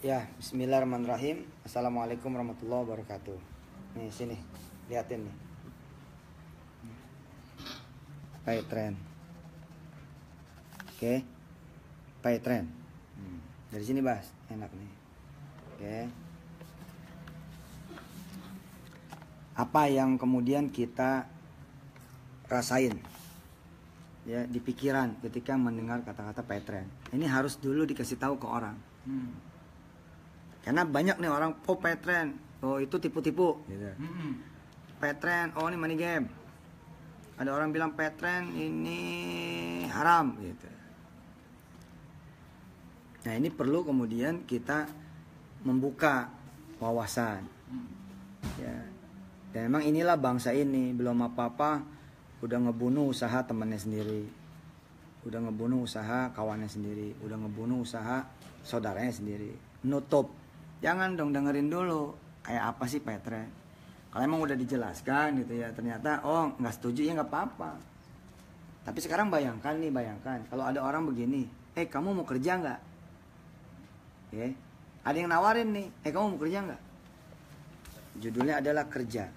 Ya, bismillahirrahmanirrahim. Assalamualaikum warahmatullahi wabarakatuh. Nih, sini. Liatin nih. Pay trend. Oke. Pay trend. Dari sini, Bas. Enak nih. Oke. Apa yang kemudian kita rasain ya di pikiran ketika mendengar kata-kata pay trend? Ini harus dulu dikasih tahu ke orang. Karena banyak nih orang, oh pay trend, oh itu tipu-tipu gitu. Pay trend, oh ini money game. Ada orang bilang pay trend ini haram gitu. Nah, ini perlu kemudian kita membuka wawasan. Ya. Dan memang inilah bangsa ini, belum apa-apa udah ngebunuh usaha temannya sendiri. Udah ngebunuh usaha kawannya sendiri, udah ngebunuh usaha saudaranya sendiri. Nutup. Jangan dong, dengerin dulu kayak apa sih pay trend. Kalau emang udah dijelaskan gitu ya, ternyata oh nggak setuju ya nggak apa-apa. Tapi sekarang bayangkan kalau ada orang begini, kamu mau kerja nggak? Ada yang nawarin nih, kamu mau kerja nggak? Judulnya adalah kerja.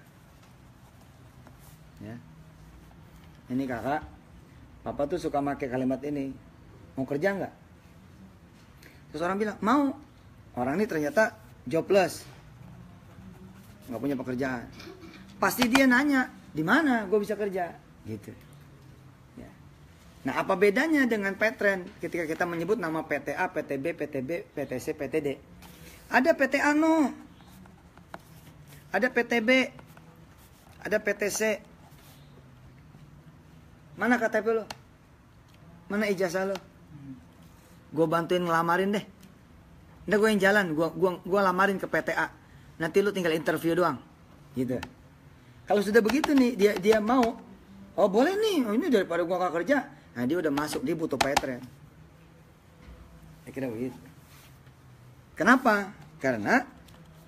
Ya. Ini kakak, papa tuh suka pakai kalimat ini, mau kerja nggak? Terus orang bilang mau. Orang ini ternyata jobless, nggak punya pekerjaan. Pasti dia nanya, di mana gue bisa kerja, gitu. Ya. Nah, apa bedanya dengan pay trend ketika kita menyebut nama PTA, PTB, PTB, PTC, PTD? Ada PTA no, ada PTB, ada PTC. Mana KTP lo? Mana ijazah lo? Gue bantuin ngelamarin deh. Ntar gue yang jalan, gue lamarin ke PTA. Nanti lu tinggal interview doang, gitu. Kalau sudah begitu nih, dia mau, oh boleh nih, oh, ini daripada gue gak kerja. Nah dia udah masuk, dia butuh pay trend. Saya kira begitu. Kenapa? Karena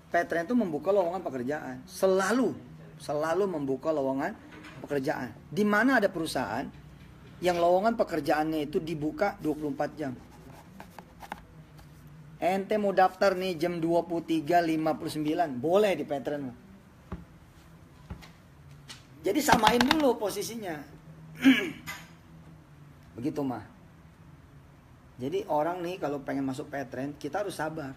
pay trend itu membuka lowongan pekerjaan. Selalu membuka lowongan pekerjaan. Di mana ada perusahaan yang lowongan pekerjaannya itu dibuka 24 jam. Ente mau daftar nih jam 23.59, boleh di pay trend. Jadi samain dulu posisinya. Begitu mah. Jadi orang nih kalau pengen masuk pay trend, kita harus sabar.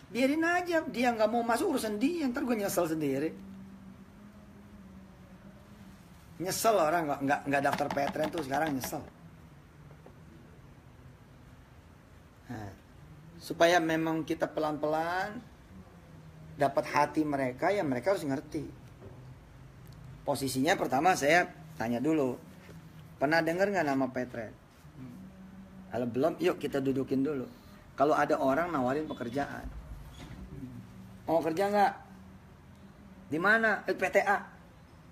Biarin aja, dia nggak mau masuk urusan dia, ntar gue nyesel sendiri. Nyesel orang nggak daftar pay trend tuh sekarang nyesel. Nah, supaya memang kita pelan-pelan dapat hati mereka, ya mereka harus ngerti. Posisinya pertama saya tanya dulu, pernah dengar nggak nama pay trend? Kalau belum, yuk kita dudukin dulu. Kalau ada orang nawarin pekerjaan, mau kerja nggak? Di mana? PTA,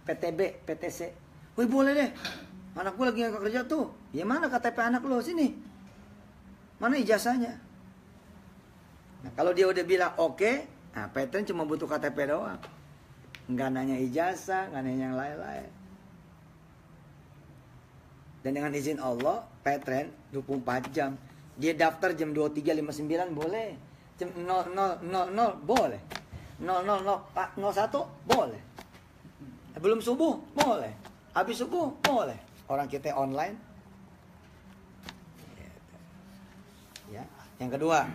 PTB, PTC. Wih boleh deh, anak gue lagi nggak kerja tuh. Ya mana KTP anak lo, sini. Mana ijazahnya? Nah, kalau dia udah bilang oke, nah pay trend cuma butuh KTP doang. Nggak nanya ijazah, nggak nanya yang lain-lain. Dan dengan izin Allah, pay trend 24 jam. Dia daftar jam 23.59 boleh. Jam 00.00 boleh. 00.01 boleh. Belum subuh boleh. Habis subuh boleh. Orang kita online. Ya. Yang kedua,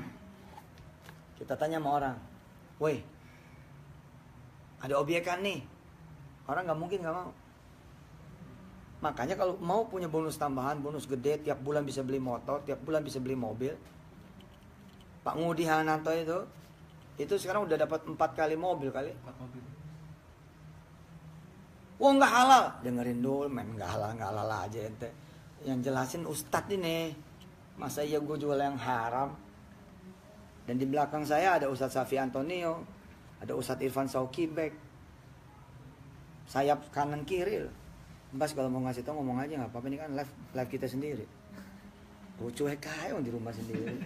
kita tanya sama orang, woi, ada obyekan nih, orang nggak mungkin nggak mau. Makanya kalau mau punya bonus tambahan, bonus gede, tiap bulan bisa beli motor, tiap bulan bisa beli mobil. Pak Ngudi Hananto itu sekarang udah dapat 4 kali mobil kali. 4 mobil. Wah nggak halal, dengerin dulu, nggak halal aja ente. Yang jelasin Ustadz ini, masa iya gue jual yang haram? Dan di belakang saya ada Ustadz Safi Antonio, ada Ustadz Irfan Saukibek, sayap kanan kiri. Bas kalau mau ngasih tau ngomong aja nggak apa-apa, ini kan live kita sendiri. Gue cuek aja di rumah sendiri.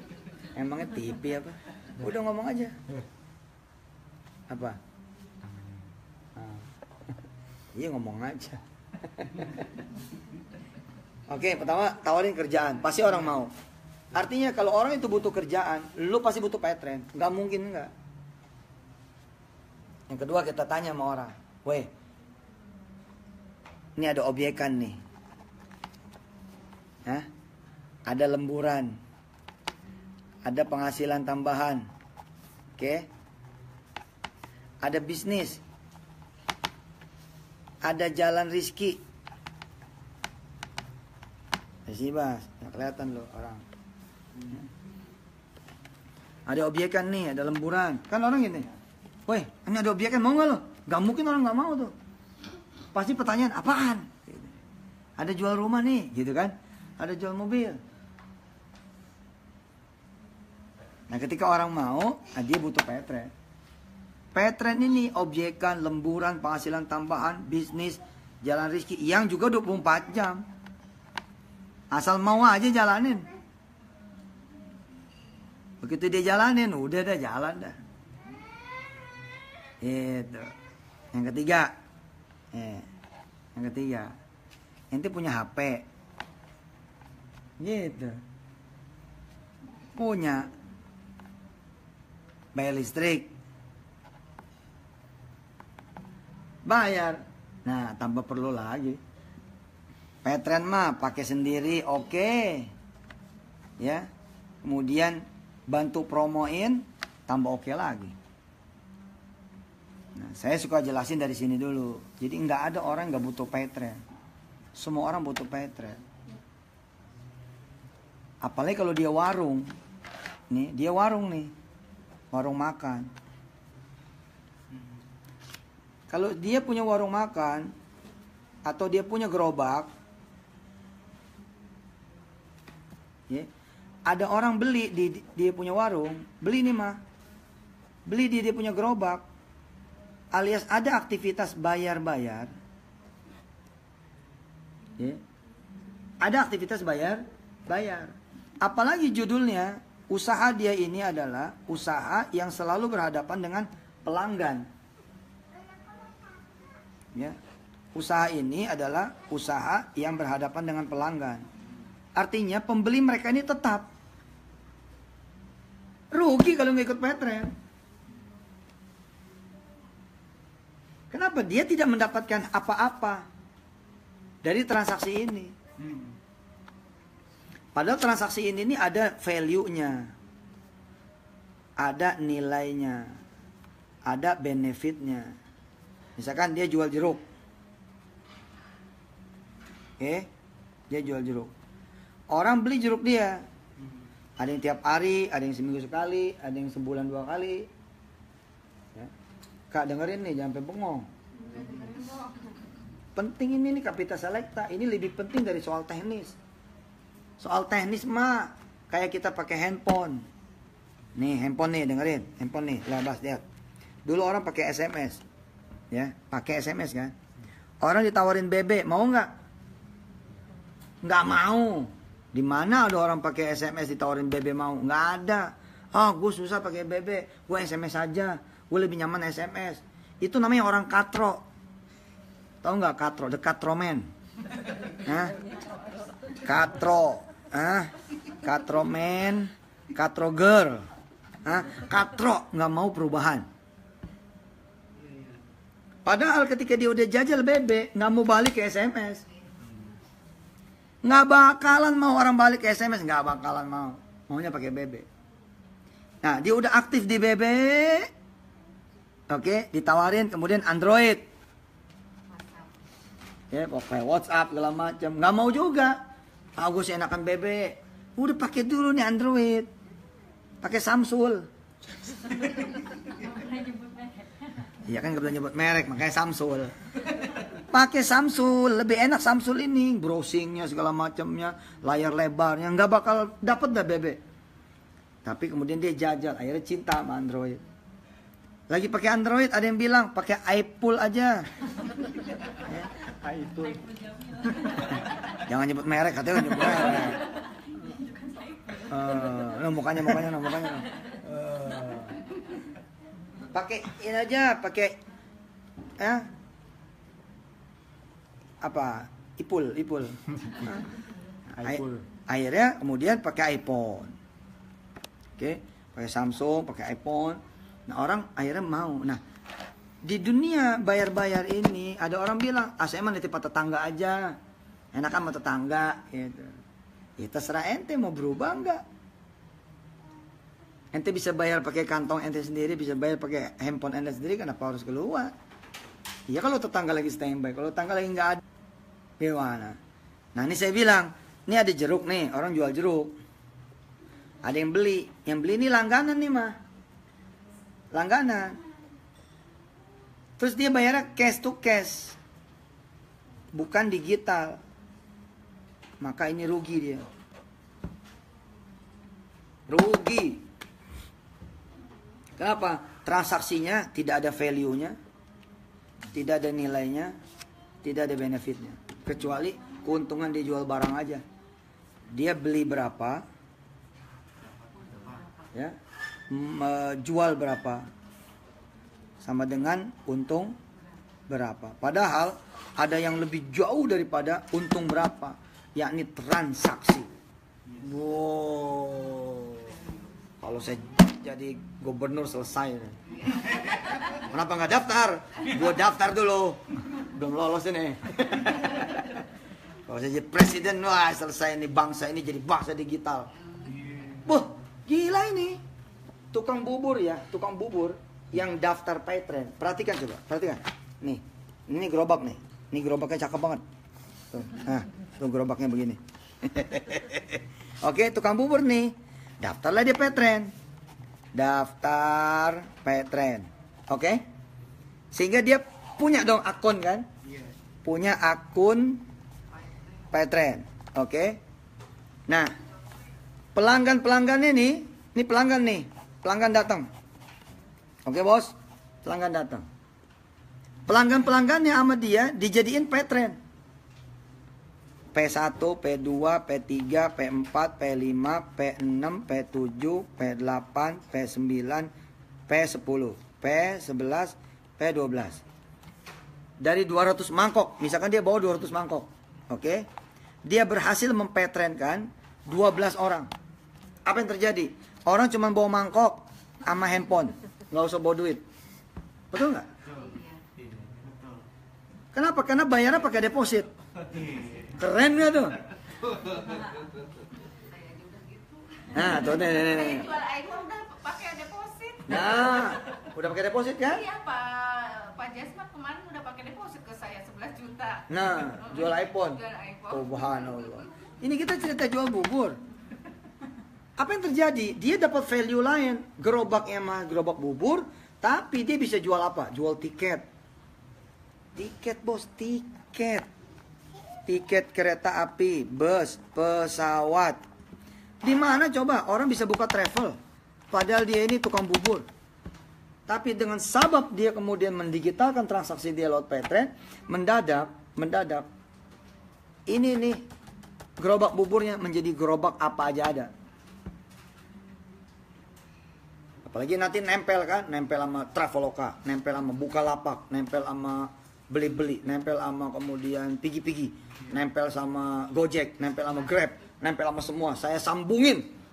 Emangnya TV apa? Udah ngomong aja. Apa? Iya ngomong aja. Oke, pertama tawarin kerjaan, pasti orang mau. Artinya kalau orang itu butuh kerjaan, lu pasti butuh petren. Nggak mungkin nggak. Yang kedua kita tanya sama orang, weh, ini ada obyekan nih. Hah? Ada lemburan. Ada penghasilan tambahan. Oke? Ada bisnis. Ada jalan rizki. Sini Bas, nggak kelihatan loh orang. Ada obyekan nih, ada lemburan. Kan orang gini, woi, ini ada obyekan, mau nggak lo? Gak mungkin orang nggak mau tuh. Pasti pertanyaan, apaan? Ada jual rumah nih, gitu kan? Ada jual mobil. Nah ketika orang mau, dia butuh petren. Petren ini obyekan, lemburan, penghasilan tambahan, bisnis, jalan rezeki yang juga 24 jam. Asal mau aja jalanin. Begitu dia jalanin, udah dah jalan dah. Itu. Yang ketiga. Yang ketiga. Ente punya HP. Gitu. Punya. Bayar listrik. Bayar. Nah, tambah perlu lagi. Petren mah pakai sendiri oke. Ya. Kemudian bantu promoin tambah oke lagi. Nah, saya suka jelasin dari sini dulu. Jadi nggak ada orang nggak butuh petren. Semua orang butuh petren. Apalagi kalau dia warung. Nih, dia warung nih. Warung makan. Kalau dia punya warung makan atau dia punya gerobak, ya, ada orang beli di dia punya warung, beli nih mah, beli dia punya gerobak, alias ada aktivitas bayar-bayar, ya, ada aktivitas bayar-bayar. Apalagi judulnya, usaha dia ini adalah usaha yang selalu berhadapan dengan pelanggan. Ya, usaha ini adalah usaha yang berhadapan dengan pelanggan. Artinya pembeli mereka ini tetap. Rugi kalau nggak ikut petren. Kenapa? Dia tidak mendapatkan apa-apa dari transaksi ini. Padahal transaksi ini ada value-nya. Ada nilainya. Ada benefit-nya. Misalkan dia jual jeruk. Oke? Dia jual jeruk. Orang beli jeruk dia. Ada yang tiap hari, ada yang seminggu sekali, ada yang sebulan 2 kali. Ya. Kak dengerin nih, jangan sampai bengong. Penting ini nih Kapita Selecta. Ini lebih penting dari soal teknis. Soal teknis mah kayak kita pakai handphone. Nih handphone nih, dengerin. Handphone nih, labas lihat. Dulu orang pakai SMS. Ya, pakai SMS kan. Orang ditawarin BB, mau nggak? Nggak mau. Di mana ada orang pakai SMS ditawarin BB mau? Nggak ada. Gue susah pakai BB, gue SMS aja. Gue lebih nyaman SMS. Itu namanya orang katro. Tahu nggak katro? The katroman. Hah? Katro. Katro man, katro girl. Katro nggak mau perubahan. Padahal ketika dia udah jajal BB, nggak mau balik ke SMS. Nggak bakalan mau orang balik ke SMS, nggak bakalan mau. Maunya pakai BB. Nah, dia udah aktif di BB. Oke, ditawarin kemudian Android. Ya, pakai WhatsApp segala macam. Nggak mau juga. Gue sih enakan BB. Udah pakai dulu nih Android. Pakai Samsung. Iya kan gak boleh nyebut merek, makanya Samsung. Pakai Samsung, lebih enak Samsung ini, browsingnya segala macamnya, layar lebarnya, nggak bakal dapet dah BB. Tapi kemudian dia jajal, akhirnya cinta sama Android. Lagi pakai Android, ada yang bilang pakai iPhone aja. Ya, iPhone. Jangan nyebut merek, katanya nyebut merek. Mukanya. Pakai ini aja, pakai apa? Ipul. Akhirnya kemudian pakai iPhone. Oke, pakai Samsung, pakai iPhone. Nah, orang akhirnya mau. Nah, di dunia bayar-bayar ini ada orang bilang, saya mah nitip tetangga aja. Enakan sama tetangga gitu. Ya terserah ente mau berubah enggak. Ente bisa bayar pakai kantong ente sendiri, bisa bayar pakai handphone ente sendiri, kenapa harus keluar? Ya kalau tetangga lagi standby, kalau tetangga lagi nggak ada, gimana? Nah ini saya bilang, ini ada jeruk nih, orang jual jeruk. Ada yang beli ini langganan nih mah. Langganan. Terus dia bayarnya cash to cash. Bukan digital. Maka ini rugi dia. Rugi. Kenapa? Transaksinya tidak ada value-nya. Tidak ada nilainya. Tidak ada benefitnya. Kecuali keuntungan dia jual barang aja. Dia beli berapa? Ya, jual berapa? Sama dengan untung berapa. Padahal ada yang lebih jauh daripada untung berapa, yakni transaksi. Wow. Kalau saya jadi gubernur selesai. Kenapa nggak daftar? Gua daftar dulu. Belum lolos ini. Kalau saya jadi presiden, wah selesai ini, bangsa ini jadi bangsa digital. Wah, gila ini. Tukang bubur ya, tukang bubur yang daftar Paytrend. Perhatikan coba, perhatikan. Nih, ini gerobak nih. Ini gerobaknya cakep banget. Tuh, nah, tuh gerobaknya begini. Oke, tukang bubur nih. Daftarlah dia Paytrend. Daftar Paytrend. Oke? Sehingga dia punya dong akun kan? Punya akun Paytrend. Oke? Nah, pelanggan-pelanggannya ini pelanggan nih. Pelanggan datang. Oke bos, pelanggan datang. Pelanggan-pelanggannya sama dia dijadiin Paytrend. P1, P2, P3, P4, P5, P6, P7, P8, P9, P10, P11, P12. Dari 200 mangkok, misalkan dia bawa 200 mangkok. Oke. Dia berhasil mempetrenkan 12 orang. Apa yang terjadi? Orang cuma bawa mangkok sama handphone. Nggak usah bawa duit. Betul nggak? Kenapa? Karena bayarnya pakai deposit. Keren nggak tuh? Nah, tuh nih. Saya jual iPhone udah pakai deposit. Nah, udah pakai deposit kan? Iya, Pak Jasmat kemarin udah pakai deposit ke saya 11 juta. Nah, jual iPhone. Jual iPhone. Subhanallah. Ini kita cerita jual bubur. Apa yang terjadi? Dia dapat value lain. Gerobaknya mah gerobak bubur, tapi dia bisa jual apa? Jual tiket. Tiket bos, tiket. Tiket kereta api, bus, pesawat. Di mana coba orang bisa buka travel? Padahal dia ini tukang bubur. Tapi dengan sabab dia kemudian mendigitalkan transaksi dia lewat Paytrend, mendadak ini nih gerobak buburnya menjadi gerobak apa aja ada. Apalagi nanti nempel kan, nempel sama Traveloka, nempel sama Bukalapak, nempel sama beli-beli, nempel sama kemudian Pigi-Pigi, nempel sama Gojek, nempel sama Grab, nempel sama semua. Saya sambungin.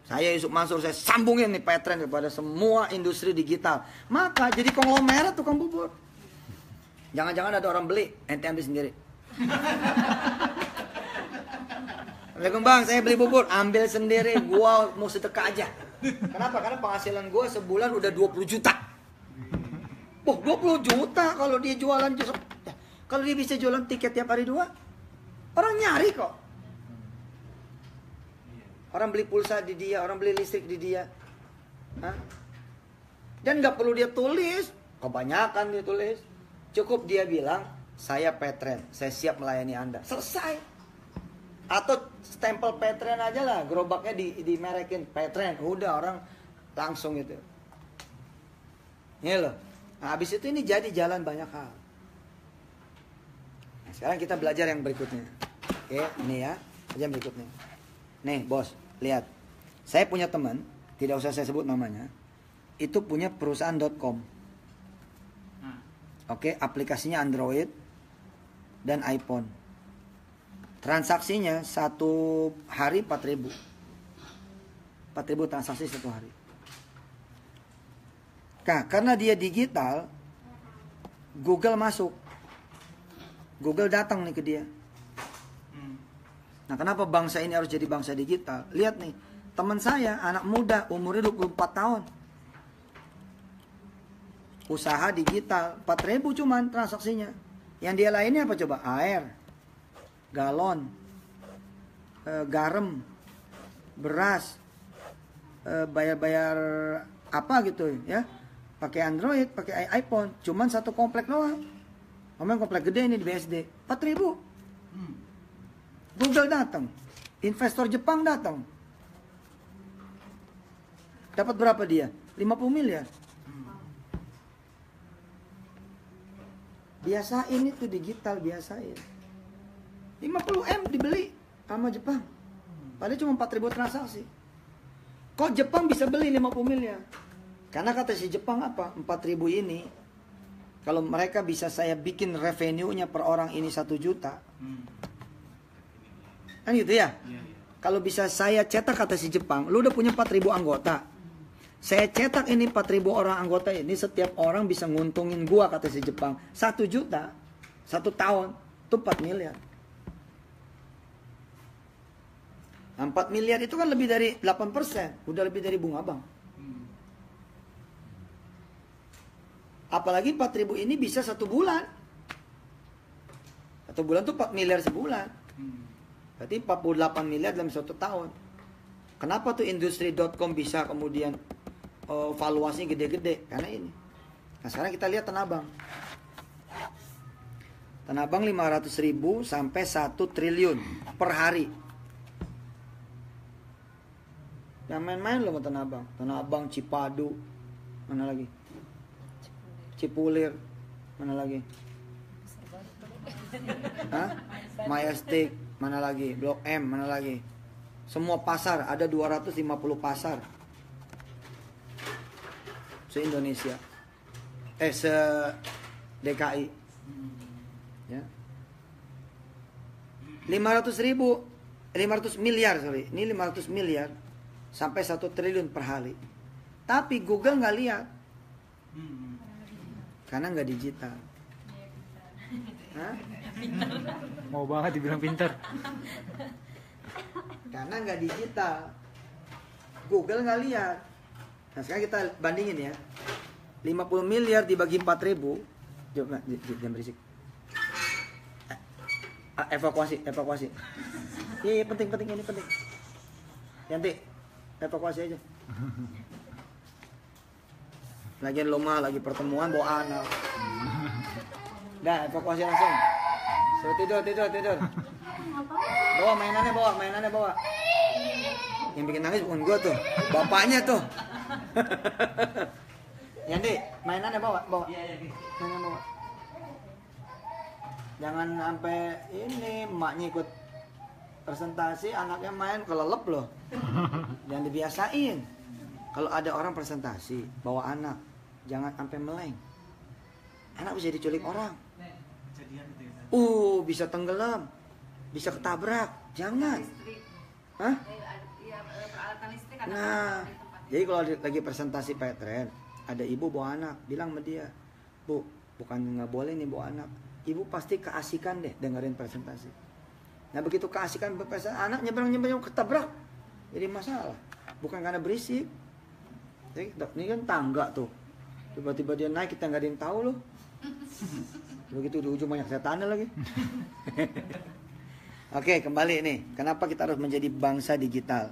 Saya Yusuf Mansur, saya sambungin nih Paytrend kepada semua industri digital. Maka jadi konglomerat tukang bubur. Jangan-jangan ada orang beli, ente ambil sendiri. Assalamualaikum bang, saya beli bubur, ambil sendiri, gua mau sedekah aja. Kenapa? Karena penghasilan gua sebulan udah 20 juta. Oh, 20 juta kalau dia jualan. Kalau dia bisa jualan tiket tiap hari 2, orang nyari kok. Orang beli pulsa di dia, orang beli listrik di dia. Hah? Dan nggak perlu dia tulis, kebanyakan dia tulis. Cukup dia bilang, saya Paytrend, saya siap melayani Anda. Selesai. Atau stempel Paytrend aja lah, gerobaknya dimerekin Paytrend. Udah orang langsung gitu. Ini loh. Nah, habis itu ini jadi jalan banyak hal. Nah, sekarang kita belajar yang berikutnya. Oke, ini ya, yang berikutnya. Nih, bos, lihat. Saya punya teman, tidak usah saya sebut namanya. Itu punya perusahaan.com. Oke, aplikasinya Android dan iPhone. Transaksinya satu hari 4.000. 4.000 transaksi satu hari. Nah, karena dia digital, Google masuk. Google datang nih ke dia. Nah, kenapa bangsa ini harus jadi bangsa digital? Lihat nih, teman saya, anak muda, umurnya 24 tahun. Usaha digital, 4.000 cuman transaksinya. Yang dia lainnya apa coba? Air, galon, garam, beras, bayar-bayar apa gitu ya. Pakai Android, pakai iPhone, cuman satu komplek doang. Ngomong komplek gede ini di BSD, 4.000. Google datang, investor Jepang datang. Dapat berapa dia? 50 miliar. Biasain itu digital, biasain. 50M dibeli sama Jepang. Padahal cuma 4.000 transaksi. Kok Jepang bisa beli 50 miliar? Karena kata si Jepang apa? 4.000 ini, kalau mereka bisa saya bikin revenue-nya per orang ini 1 juta. Kan gitu ya? Kalau bisa saya cetak, kata si Jepang, lu udah punya 4.000 anggota. Saya cetak ini 4.000 orang anggota ini, setiap orang bisa nguntungin gua, kata si Jepang. 1 juta, 1 tahun, itu 4 miliar. Nah, 4 miliar itu kan lebih dari 8%, udah lebih dari bunga bank. Apalagi 4.000 ini bisa 1 bulan. 1 bulan tuh 4 miliar sebulan. Berarti 48 miliar dalam 1 tahun. Kenapa tuh industri.com bisa kemudian valuasinya gede-gede? Karena ini. Nah, sekarang kita lihat Tanah Abang. Tanah Abang 500.000 sampai 1 triliun per hari. Yang main-main loh sama Tanah Abang. Tanah Abang, Cipadu, mana lagi? Cipulir, mana lagi? Hah? Majestic, mana lagi? Blok M, mana lagi? Semua pasar, ada 250 pasar se-Indonesia. Se-DKI. Ya. 500 miliar, sorry. Ini 500 miliar sampai 1 triliun per hari. Tapi Google nggak lihat. Karena nggak digital. Hah? Mau banget dibilang pinter. Karena nggak digital. Google nggak lihat. Nah, sekarang kita bandingin ya. 50 miliar dibagi 4.000. Coba, jangan berisik. Evakuasi. Iya, penting, ini penting. Yanti, evakuasi aja. Lagian lo mah lagi pertemuan bawa anak. Dah, evakuasi langsung. Suruh tidur. Bawa mainannya bawa. Yang bikin nangis bukan gua tuh, bapaknya tuh. Yanti, mainannya bawa. Mainannya bawa. Jangan sampai ini emaknya ikut presentasi, anaknya main kelelep loh. Jangan dibiasain. Kalau ada orang presentasi bawa anak, jangan sampai meleng. Anak bisa diculik orang. Bisa tenggelam, bisa ketabrak. Jangan. Hah? Nah, jadi kalau lagi presentasi Petren, ada ibu bawa anak, bilang sama dia, Bu, bukan nggak boleh nih bawa anak. Ibu pasti keasikan deh dengerin presentasi. Nah, begitu keasikan presentasi, anak nyebrang ketabrak, jadi masalah. Bukan karena berisik. Ini kan tangga tuh. Tiba-tiba dia naik, kita nggak ada yang tahu loh. Begitu di ujung banyak setannya lagi. Oke, kembali nih. Kenapa kita harus menjadi bangsa digital?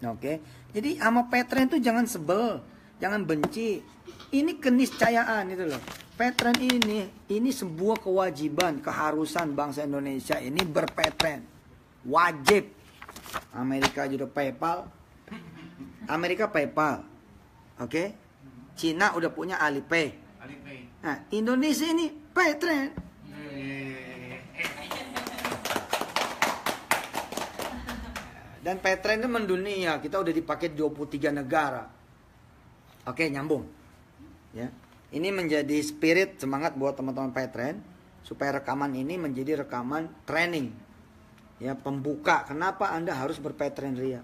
Oke. Jadi sama Petren tuh jangan sebel, jangan benci. Ini keniscayaan itu loh. Petren ini sebuah kewajiban, keharusan bangsa Indonesia ini berpetren. Wajib. Amerika juga PayPal. Oke. Cina udah punya Alipay. Nah, Indonesia ini Petren. Dan Petren itu mendunia, kita udah dipakai 23 negara. Oke, nyambung. Ya. Ini menjadi spirit semangat buat teman-teman Petren supaya rekaman ini menjadi rekaman training. Ya, pembuka. Kenapa Anda harus berpatren ria?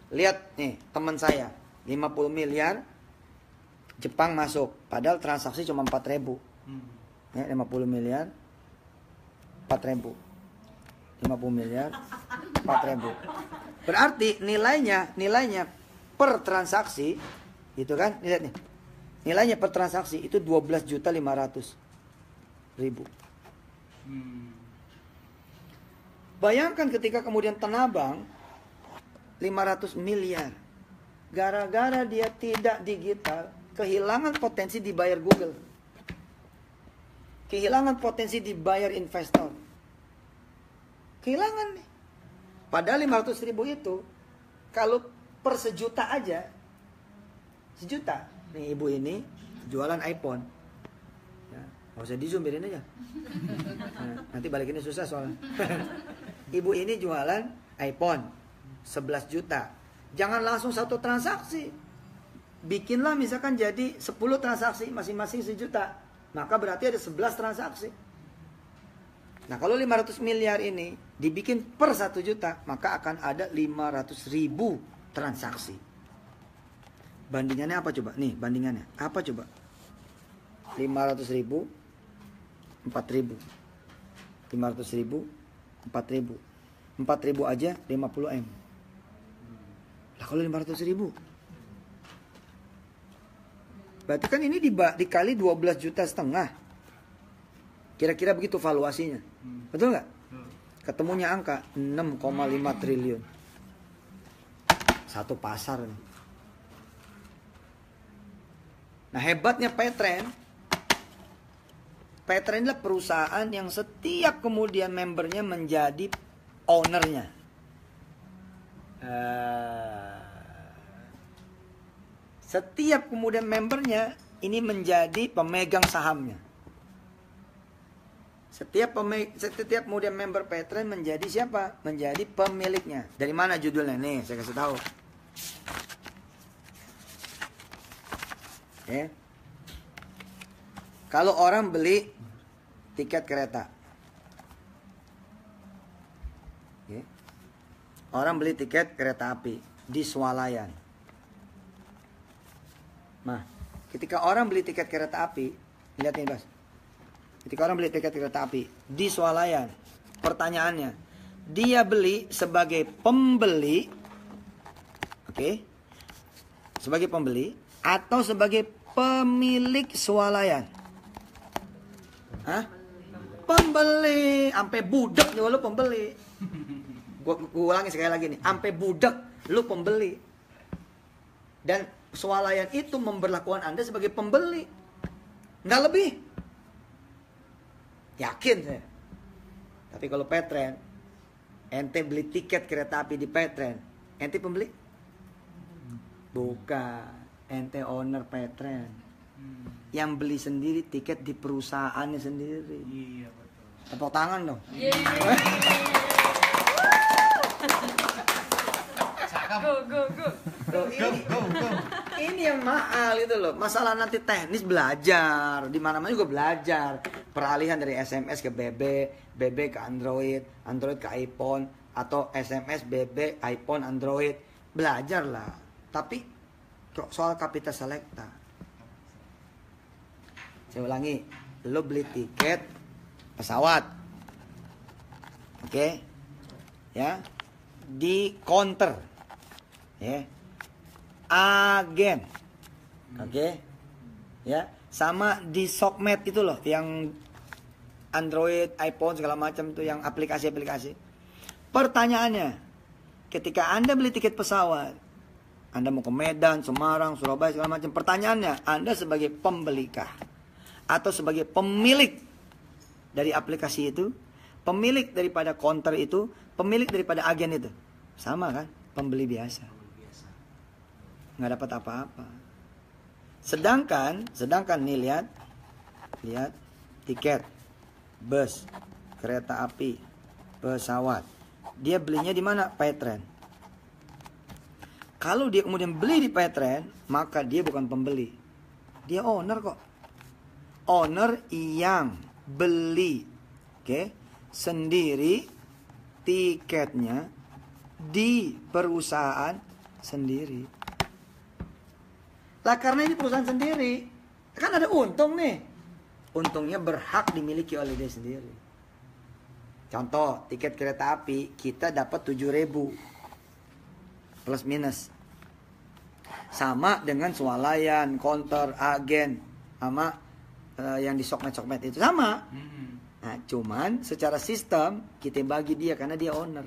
Lihat nih, teman saya, 50 miliar Jepang masuk, padahal transaksi cuma 4.000. Ya, 50 miliar 4.000. 50 miliar 4.000. Berarti nilainya per transaksi itu kan, lihat nih. Nilainya per transaksi itu 12.500.000. Bayangkan ketika kemudian Tanah Abang 500 miliar. Gara-gara dia tidak digital, kehilangan potensi dibayar Google. Kehilangan potensi dibayar investor. Kehilangan nih. Padahal 500.000 itu, kalau per sejuta aja, sejuta. Nih ibu ini jualan iPhone. Ya, nggak usah di zoom, biarin aja. Nah, nanti balikinnya susah soalnya. Ibu ini jualan iPhone 11 juta. Jangan langsung satu transaksi. Bikinlah misalkan jadi 10 transaksi masing-masing 1 juta. Maka berarti ada 11 transaksi. Nah, kalau 500 miliar ini dibikin per 1 juta, maka akan ada 500.000 transaksi. Bandingannya apa coba? Nih, bandingannya. Apa coba? 500.000 4.000. 500.000 4.000. 4.000 aja 50M. Lah kalau 500.000, berarti kan ini dikali 12,5 juta. Kira-kira begitu valuasinya. Betul nggak? Ketemunya angka 6,5 triliun. Satu pasar nih. Nah, hebatnya Petren adalah perusahaan yang setiap kemudian membernya menjadi ownernya. Setiap kemudian membernya ini menjadi pemegang sahamnya. Setiap kemudian member Petren menjadi siapa? Menjadi pemiliknya. Dari mana judulnya? Nih, saya kasih tahu. Ya. Kalau orang beli tiket kereta, ya. Orang beli tiket kereta api di Swalayan. Nah, ketika orang beli tiket kereta api, lihat nih Bas. Ketika orang beli tiket kereta api di Swalayan, pertanyaannya, dia beli sebagai pembeli, oke? Sebagai pembeli atau sebagai pemilik Swalayan? Hah? Pembeli, sampai budak juga lu pembeli. Gua ulangi sekali lagi nih, sampai budak lu pembeli. Dan Swalayan itu memberlakukan Anda sebagai pembeli. Nggak lebih. Yakin saya. Tapi kalau Petren, ente beli tiket kereta api di Petren, ente pembeli? Bukan, ente owner Petren. Yang beli sendiri tiket di perusahaannya sendiri. Iya, betul. Tepuk tangan dong. Loh, ini yang mahal itu loh. Masalah nanti teknis belajar, di mana-mana juga belajar. Peralihan dari SMS ke BB, BB ke Android, Android ke iPhone, atau SMS BB, iPhone, Android. Belajarlah. Tapi soal Kapita Selecta, saya ulangi, lo beli tiket pesawat, oke, ya, di counter, ya, agen, oke, ya, sama di Sokmed itu loh, yang Android, iPhone segala macam tuh, yang aplikasi-aplikasi. Pertanyaannya, ketika Anda beli tiket pesawat, Anda mau ke Medan, Semarang, Surabaya segala macam, pertanyaannya, Anda sebagai pembelikah atau sebagai pemilik dari aplikasi itu, pemilik daripada counter itu, pemilik daripada agen itu? Sama kan? Pembeli biasa. Nggak dapat apa-apa. Sedangkan nih lihat tiket bus, kereta api, pesawat. Dia belinya di mana? Petren. Kalau dia kemudian beli di Petren, maka dia bukan pembeli. Dia owner kok. Owner yang beli, oke, sendiri, tiketnya di perusahaan sendiri. Lah karena ini perusahaan sendiri, kan ada untung nih. Untungnya berhak dimiliki oleh dia sendiri. Contoh, tiket kereta api kita dapat 7.000 plus minus. Sama dengan swalayan, konter, agen, sama yang di sokmed-sokmed itu sama. Nah, cuman secara sistem kita bagi dia karena dia owner.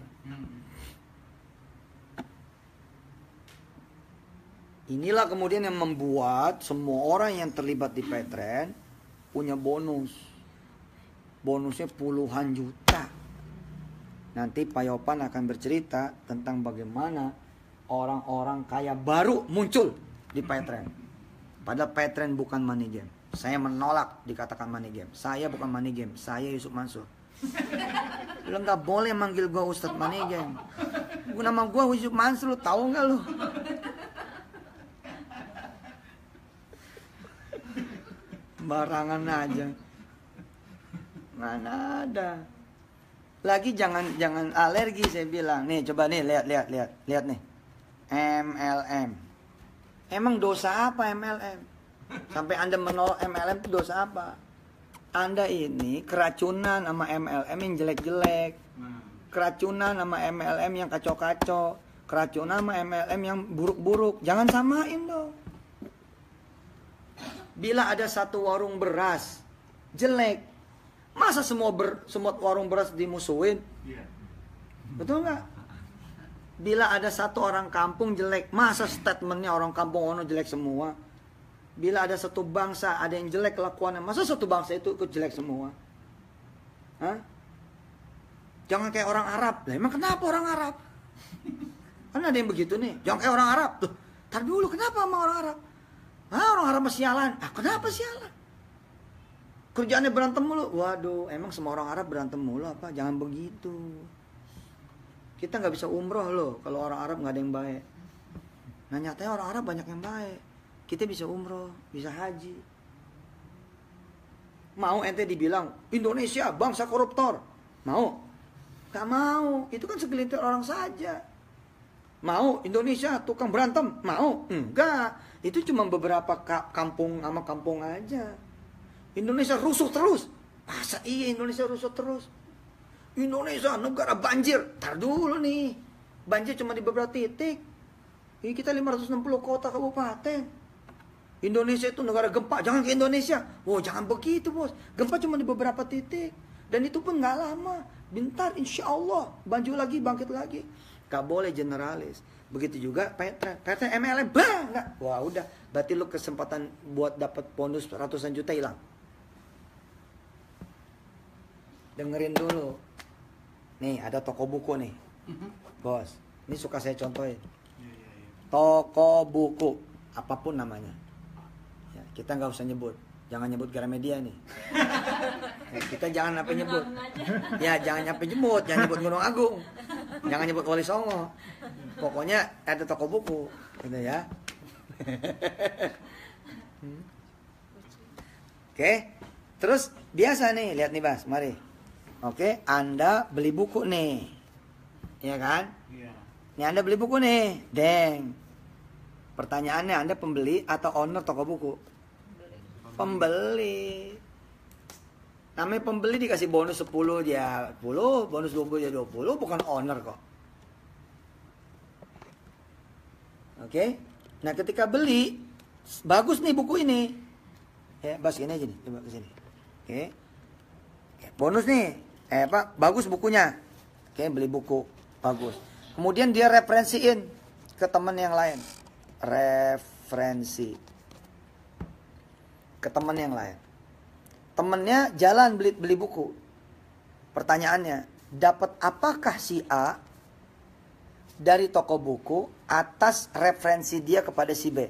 Inilah kemudian yang membuat semua orang yang terlibat di Petren punya bonus. Bonusnya puluhan juta. Nanti Pak Yopan akan bercerita tentang bagaimana orang-orang kaya baru muncul di Petren. Padahal Petren bukan money game. Saya menolak dikatakan money game. Saya bukan money game. Saya Yusuf Mansur. Lu nggak boleh manggil gua Ustadz money game. Nama gua Yusuf Mansur, tahu nggak lu? Barangan aja. Mana ada. Lagi jangan alergi saya bilang. Nih coba nih lihat nih. MLM. Emang dosa apa MLM? Sampai Anda menolak MLM itu dosa apa? Anda ini keracunan sama MLM yang jelek-jelek. Keracunan sama MLM yang kacau-kacau. Keracunan sama MLM yang buruk-buruk. Jangan samain dong. Bila ada satu warung beras jelek, masa semua warung beras dimusuhin? Betul nggak? Bila ada satu orang kampung jelek, masa statementnya orang kampung ono jelek semua? Bila ada satu bangsa ada yang jelek kelakuannya, masa satu bangsa itu ikut jelek semua? Hah? Jangan kayak orang Arab. Lah emang kenapa orang Arab? Kan ada yang begitu nih. Jangan kayak orang Arab. Tuh, tar dulu kenapa sama orang Arab? Orang Arab sialan. Kenapa sialan? Kerjaannya berantem mulu. Waduh, emang semua orang Arab berantem mulu apa? Jangan begitu. Kita nggak bisa umroh loh kalau orang Arab nggak ada yang baik. Nah nyatanya orang Arab banyak yang baik. Kita bisa umroh, bisa haji. Mau ente dibilang Indonesia bangsa koruptor? Mau? Gak mau. Itu kan segelintir orang saja. Mau Indonesia tukang berantem? Mau? Enggak. Itu cuma beberapa kampung sama kampung aja. Indonesia rusuh terus. Masa iya Indonesia rusuh terus? Indonesia negara banjir. Tar dulu nih. Banjir cuma di beberapa titik. Ini kita 560 kota kabupaten. Indonesia itu negara gempa. Jangan ke Indonesia. Oh jangan begitu bos. Gempa cuma di beberapa titik. Dan itu pun gak lama. Bentar insya Allah. Banjir lagi, bangkit lagi. Gak boleh generalis. Begitu juga Petren MLM enggak. Wah udah, berarti lu kesempatan buat dapat bonus ratusan juta hilang. Dengerin dulu. Nih ada toko buku nih. Bos, ini suka saya contohin. Toko buku, apapun namanya. Ya, kita nggak usah nyebut. Jangan nyebut Gramedia nih. Kita jangan apa nyebut. Ya jangan nyampe nyebut, jangan nyebut Gunung Agung. Jangan nyebut Wali Songo. Pokoknya ada toko buku, gitu ya. Oke, terus biasa nih, lihat nih Bas, mari. Oke, Anda beli buku nih, ya kan? Nih Anda beli buku nih, deng. Pertanyaannya Anda pembeli atau owner toko buku? Pembeli. Namanya pembeli dikasih bonus 10 dia 10, bonus 20 dia 20, bukan owner kok. Oke. Nah, ketika beli bagus nih buku ini. Ya, Bas gini aja nih, coba ke sini. Oke. Bonus nih. Bagus bukunya. Oke, beli buku bagus. Kemudian dia referensiin ke teman yang lain. Referensi ke teman yang lain. Temennya jalan beli buku. Pertanyaannya, dapat apakah si A dari toko buku atas referensi dia kepada si B?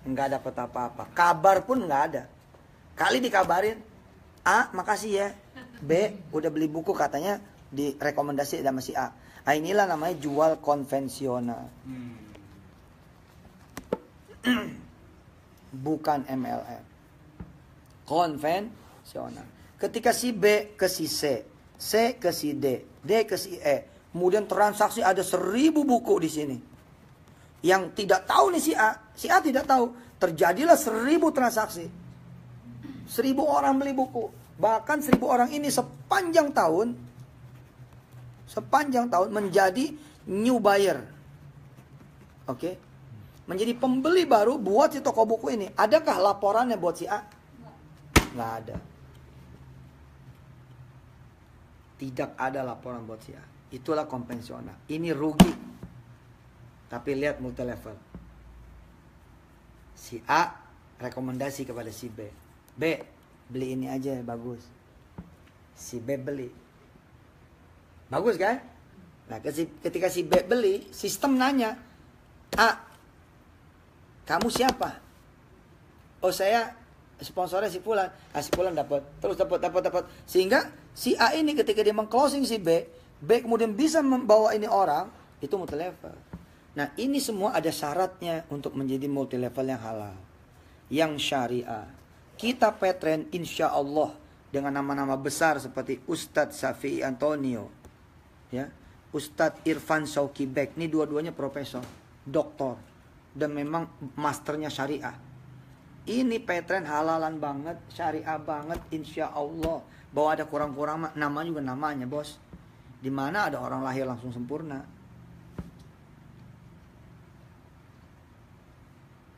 Enggak dapat apa-apa. Kabar pun enggak ada. Kali dikabarin, A makasih ya, B udah beli buku katanya direkomendasi sama si A. Nah, inilah namanya jual konvensional. Bukan MLM. Konvensional. Ketika si B ke si C C ke si D, D ke si E. Kemudian transaksi ada 1000 buku di sini. Yang tidak tahu nih si A tidak tahu. Terjadilah 1000 transaksi. 1000 orang beli buku. Bahkan 1000 orang ini sepanjang tahun menjadi new buyer. Oke. Menjadi pembeli baru buat si toko buku ini. Adakah laporannya buat si A? Nggak ada. Tidak ada laporan buat si A. Itulah konvensional. Ini rugi. Tapi lihat multi level. Si A rekomendasi kepada si B. B, beli ini aja bagus. Si B beli. Bagus kan? Nah, ketika si B beli, sistem nanya, A, kamu siapa? Oh, saya sponsornya si Fulan. Si Fulan dapat. Terus dapat. Sehingga si A ini ketika dia meng-closing si B, B kemudian bisa membawa ini orang, itu multi level. Nah, ini semua ada syaratnya untuk menjadi multi level yang halal. Yang syariah. Kita petren insya Allah dengan nama-nama besar seperti Ustadz Syafi'i Antonio, ya, Ustadz Irfan Shauki Bek. Ini dua-duanya profesor, doktor, dan memang masternya syariah. Ini petren halalan banget, syariah banget, insya Allah. Bahwa ada kurang-kurang, nama juga namanya bos. Dimana ada orang lahir langsung sempurna?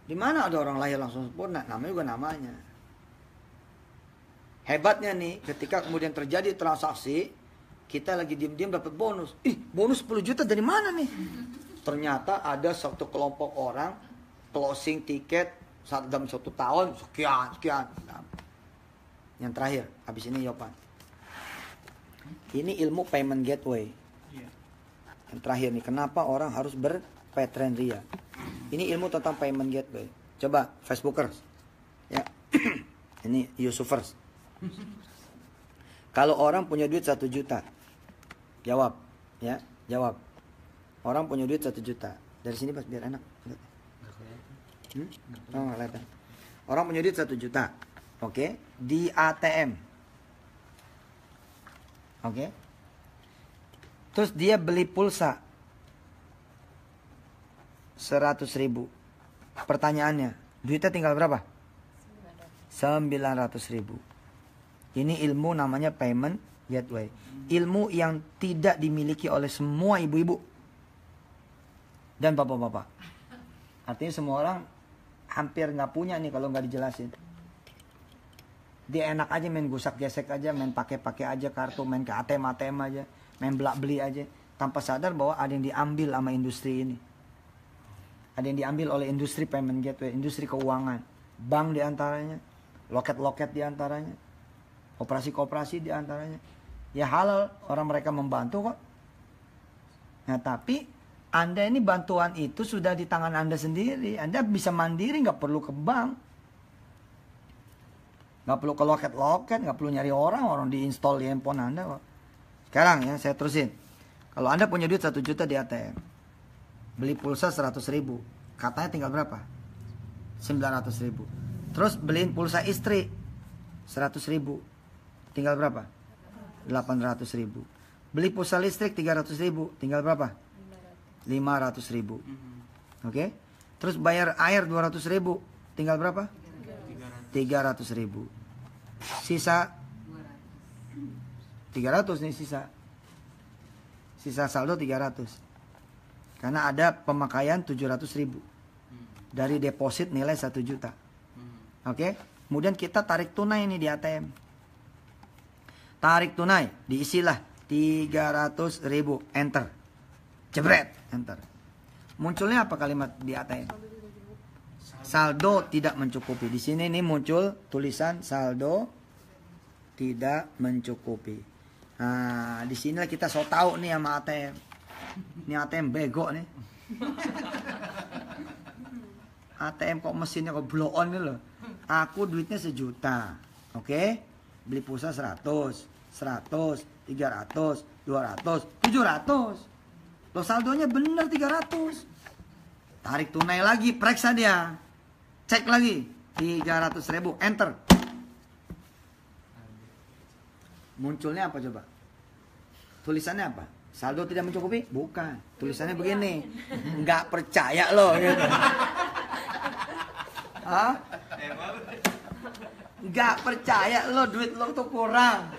Dimana ada orang lahir langsung sempurna? Namanya juga namanya. Hebatnya nih, ketika kemudian terjadi transaksi, kita lagi diam-diam dapat bonus. Bonus 10 juta dari mana nih? Ternyata ada satu kelompok orang closing tiket dalam 1 tahun sekian. Yang terakhir, habis ini Yopan. Ini ilmu payment gateway. Yang terakhir nih, kenapa orang harus berpetren ria? Ini ilmu tentang payment gateway. Coba Facebookers, ya. Ini Yusufers. Kalau orang punya duit 1 juta, jawab, ya, jawab. Orang punya duit 1 juta. Dari sini pas biar enak. Oh, kelihatan. Orang punya duit 1 juta. Oke, di ATM. Oke. Terus dia beli pulsa 100.000. Pertanyaannya, duitnya tinggal berapa? 900.000. Ini ilmu namanya payment gateway. Ilmu yang tidak dimiliki oleh semua ibu-ibu dan bapak-bapak. Artinya semua orang hampir nggak punya nih kalau nggak dijelasin. Dia enak aja main gusak gesek aja, main pakai aja kartu, main ke ATM aja, main belak beli aja, tanpa sadar bahwa ada yang diambil sama industri ini. Ada yang diambil oleh industri payment gateway, industri keuangan, bank diantaranya, loket-loket diantaranya, operasi-kooperasi diantaranya. Ya halal, orang mereka membantu kok. Nah tapi Anda ini bantuan itu sudah di tangan Anda sendiri. Anda bisa mandiri, nggak perlu ke bank. Nggak perlu ke loket-loket, nggak perlu nyari orang diinstal di handphone Anda kok. Sekarang ya, saya terusin. Kalau Anda punya duit 1 juta di ATM, beli pulsa 100.000, katanya tinggal berapa? 900.000. Terus beliin pulsa istri 100.000, tinggal berapa? 800.000. Beli pulsa listrik 300.000, tinggal berapa? 500.000. Oke? Terus bayar air 200.000, tinggal berapa? 300.000. Sisa 300 nih sisa. Sisa saldo 300. Karena ada pemakaian 700.000 dari deposit nilai 1 juta. Oke? Kemudian kita tarik tunai nih di ATM. Tarik tunai, diisilah 300.000, enter. Jebret, enter. Munculnya apa kalimat di ATM? Saldo tidak mencukupi. Di sini nih muncul tulisan saldo tidak mencukupi. Nah, di sinilah kita so tahu nih sama ATM. Ini ATM bego nih. ATM kok mesinnya kok blow on nih loh. Aku duitnya 1 juta. Oke? Beli pulsa 100, 300, 200, 700. Loh saldonya bener 300. Tarik tunai lagi, periksa dia. Cek lagi, 300.000, enter. Munculnya apa coba? Tulisannya apa? Saldo tidak mencukupi? Bukan. Tulisannya begini. Nggak percaya lo gitu. Hah? Nggak percaya lo duit lo tuh kurang.